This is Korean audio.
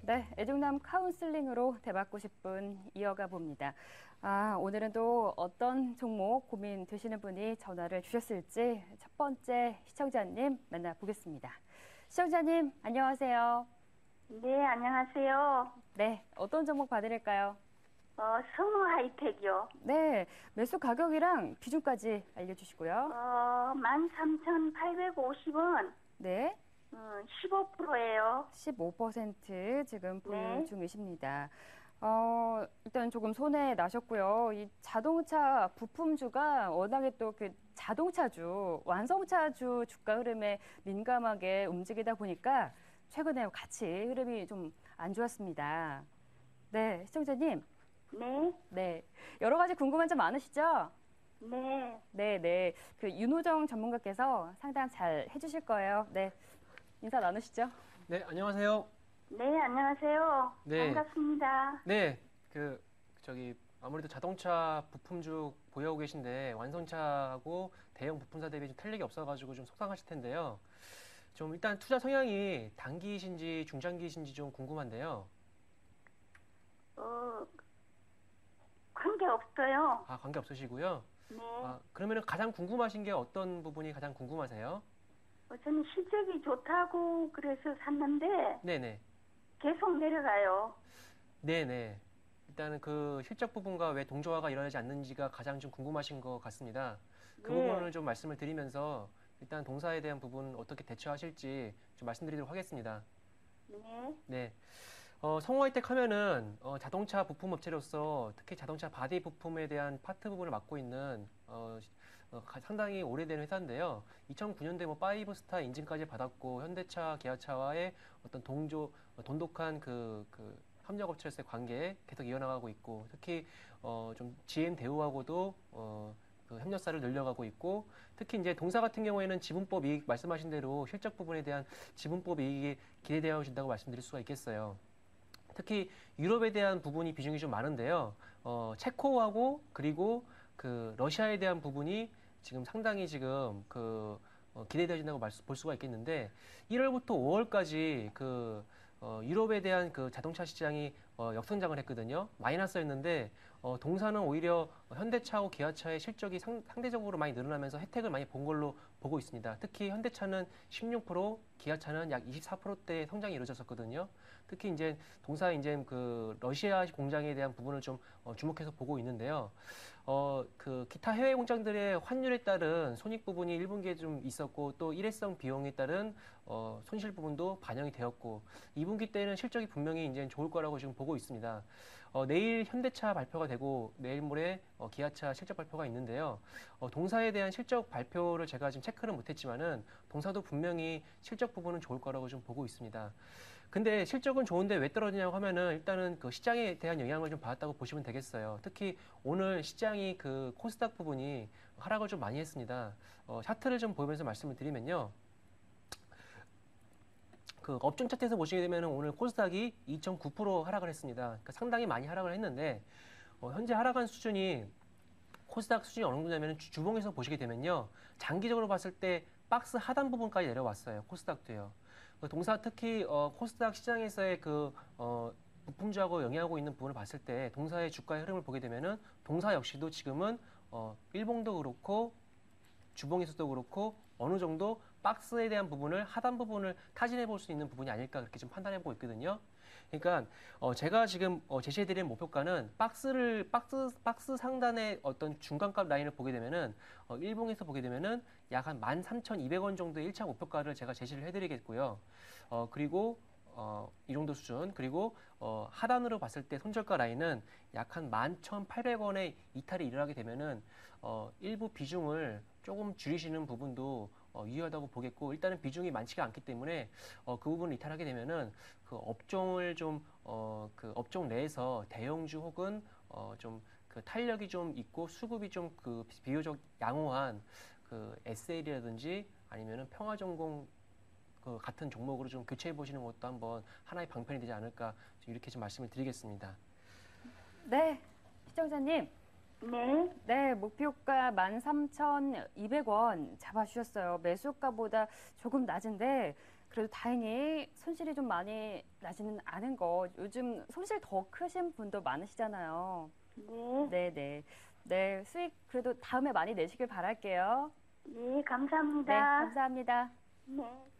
네, 애정남 카운슬링으로 대받고 싶은 이어가 봅니다. 오늘은 또 어떤 종목 고민되시는 분이 전화를 주셨을지 첫 번째 시청자님 만나보겠습니다. 시청자님, 안녕하세요. 네, 안녕하세요. 네, 어떤 종목 봐드릴까요? 성우 하이텍이요. 네, 매수 가격이랑 기준까지 알려주시고요. 13,850원, 네, 15%예요. 15% 지금 보유 네. 중이십니다. 일단 조금 손해 나셨고요. 이 자동차 부품주가 워낙에 또 그 자동차주, 완성차주 주가 흐름에 민감하게 움직이다 보니까 최근에 같이 흐름이 좀 안 좋았습니다. 네, 시청자님. 네. 네. 여러 가지 궁금한 점 많으시죠? 네. 네, 네. 그 윤호정 전문가께서 상담 잘 해주실 거예요. 네. 인사 나누시죠? 네, 안녕하세요. 네, 안녕하세요. 네. 반갑습니다. 네, 아무래도 자동차 부품주 보유하고 계신데, 완성차하고 대형 부품사 대비 좀 탄력이 없어가지고 좀 속상하실 텐데요. 좀 일단 투자 성향이 단기이신지 중장기이신지 좀 궁금한데요. 어, 관계 없어요. 관계 없으시고요. 네. 그러면은 가장 궁금하신 게 어떤 부분이 가장 궁금하세요? 저는 실적이 좋다고 그래서 샀는데 네네. 계속 내려가요. 네네. 일단은 그 실적 부분과 왜 동조화가 일어나지 않는지가 가장 좀 궁금하신 것 같습니다. 그 네. 부분을 좀 말씀을 드리면서 일단 동사에 대한 부분 어떻게 대처하실지 좀 말씀드리도록 하겠습니다. 네. 네. 성우하이텍 하면은 자동차 부품 업체로서 특히 자동차 바디 부품에 대한 파트 부분을 맡고 있는 상당히 오래된 회사인데요. 2009년도에 뭐 5스타 인증까지 받았고 현대차, 기아차와의 어떤 돈독한 그 협력업체로서의 관계 계속 이어나가고 있고 특히 좀 GM 대우하고도 그 협력사를 늘려가고 있고 특히 이제 동사 같은 경우에는 지분법 이익 말씀하신 대로 실적 부분에 대한 지분법 이익이 기대되어진다고 말씀드릴 수가 있겠어요. 특히 유럽에 대한 부분이 비중이 좀 많은데요. 체코하고 그리고 그 러시아에 대한 부분이 지금 상당히 지금 기대되어진다고 볼 수가 있겠는데 1월부터 5월까지 유럽에 대한 그 자동차 시장이 역성장을 했거든요. 마이너스였는데 동사는 오히려 현대차하고 기아차의 실적이 상대적으로 많이 늘어나면서 혜택을 많이 본 걸로 보고 있습니다. 특히 현대차는 16%, 기아차는 약 24%대의 성장이 이루어졌었거든요. 특히 이제 동사 이제 그 러시아 공장에 대한 부분을 좀 주목해서 보고 있는데요. 그 기타 해외 공장들의 환율에 따른 손익 부분이 1분기에 좀 있었고 또 일회성 비용에 따른 손실 부분도 반영이 되었고 2분기 때는 실적이 분명히 이제 좋을 거라고 지금 보고 있습니다. 내일 현대차 발표가 되고 내일 모레 기아차 실적 발표가 있는데요. 동사에 대한 실적 발표를 제가 지금 체크를 못했지만은 동사도 분명히 실적 부분은 좋을 거라고 좀 보고 있습니다. 근데 실적은 좋은데 왜 떨어지냐고 하면은 일단은 그 시장에 대한 영향을 좀 받았다고 보시면 되겠어요. 특히 오늘 시장이 그 코스닥 부분이 하락을 좀 많이 했습니다. 차트를 좀 보면서 말씀을 드리면요. 그 업종 차트에서 보시게 되면 오늘 코스닥이 2.9% 하락을 했습니다. 그러니까 상당히 많이 하락을 했는데 현재 하락한 수준이 코스닥 수준이 어느 정도냐면 주봉에서 보시게 되면요. 장기적으로 봤을 때 박스 하단 부분까지 내려왔어요. 코스닥도요. 동사 특히 코스닥 시장에서의 부품주하고 영위하고 있는 부분을 봤을 때 동사의 주가의 흐름을 보게 되면은 동사 역시도 지금은 일봉도 그렇고 주봉에서도 그렇고 어느 정도 박스에 대한 부분을 하단 부분을 타진해 볼 수 있는 부분이 아닐까 그렇게 좀 판단해 보고 있거든요. 그러니까 제가 지금 제시해드린 목표가는 박스 상단의 어떤 중간값 라인을 보게 되면은 일봉에서 보게 되면은 약 한 13,200원 정도의 1차 목표가를 제가 제시를 해드리겠고요. 그리고 이 정도 수준 그리고 하단으로 봤을 때 손절가 라인은 약 한 11,800원의 이탈이 일어나게 되면은 일부 비중을 조금 줄이시는 부분도 유효하다고 보겠고 일단은 비중이 많지가 않기 때문에 그 부분을 이탈하게 되면은 그 업종을 그 업종 내에서 대형주 혹은 좀 그 탄력이 좀 있고 수급이 좀 그 비교적 양호한 그 SL이라든지 아니면은 평화전공 그 같은 종목으로 좀 교체해 보시는 것도 한번 하나의 방편이 되지 않을까 이렇게 좀 말씀을 드리겠습니다. 네, 시청자님. 네. 네, 목표가 13,200원 잡아주셨어요. 매수가보다 조금 낮은데 그래도 다행히 손실이 좀 많이 나지는 않은 거. 요즘 손실 더 크신 분도 많으시잖아요. 네. 네네. 네, 수익 그래도 다음에 많이 내시길 바랄게요. 네, 네, 감사합니다. 감사합니다. 네.